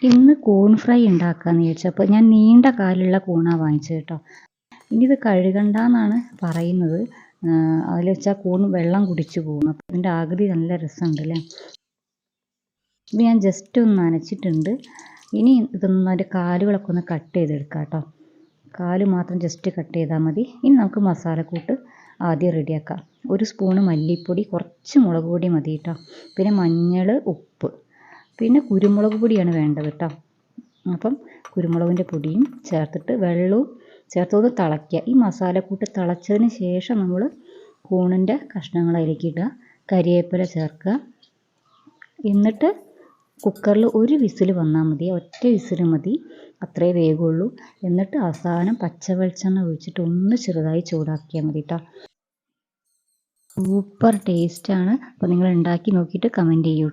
ഇന്ന് കൂൺ ഫ്രൈ ഉണ്ടാക്കാമെന്ന് വിചാരിച്ചു. ഞാൻ നീണ്ട കാലുള്ള കൂണാണ് വാങ്ങിച്ചത് കേട്ടോ. ഇനി ഇത് കഴുകണ്ടെന്നാണ് പറയുന്നത്. അതിൽ വെച്ചാൽ കൂൺ വെള്ളം കുടിച്ചു പോകും. അപ്പോൾ ഇതിൻ്റെ ആകൃതി നല്ല രസമുണ്ട് അല്ലേ. ഇത് ഞാൻ ജസ്റ്റ് ഒന്ന് നനച്ചിട്ടുണ്ട്. ഇനി ഇതൊന്നും അതിൻ്റെ കാലുകളൊക്കെ ഒന്ന് കട്ട് ചെയ്തെടുക്കാം കേട്ടോ. കാല് മാത്രം ജസ്റ്റ് കട്ട് ചെയ്താൽ മതി. ഇനി നമുക്ക് മസാലക്കൂട്ട് ആദ്യം റെഡിയാക്കാം. 1 സ്പൂണ് മല്ലിപ്പൊടി, കുറച്ച് മുളക് പൊടി മതി കേട്ടോ. പിന്നെ മഞ്ഞൾ, ഉപ്പ്, പിന്നെ കുരുമുളക് പൊടിയാണ് വേണ്ടത് കേട്ടോ. അപ്പം കുരുമുളകിൻ്റെ പൊടിയും ചേർത്തിട്ട് വെള്ളവും ചേർത്തൊന്ന് തിളയ്ക്കുക. ഈ മസാലക്കൂട്ട് തിളച്ചതിന് ശേഷം നമ്മൾ കൂണിൻ്റെ കഷ്ണങ്ങൾ അതിലേക്ക് ഇടുക, കരിവേപ്പില ചേർക്കുക. എന്നിട്ട് കുക്കറിൽ 1 വിസിൽ വന്നാൽ മതി, ഒറ്റ വിസിൽ മതി, അത്രേ വേഗമുള്ളൂ. എന്നിട്ട് അവസാനം പച്ച വെളിച്ചെണ്ണ ഒഴിച്ചിട്ട് ഒന്ന് ചെറുതായി ചൂടാക്കിയാൽ മതി കേട്ടോ. സൂപ്പർ ടേസ്റ്റാണ്. അപ്പോൾ നിങ്ങൾ ഉണ്ടാക്കി നോക്കിയിട്ട് കമൻറ്റ് ചെയ്യൂ.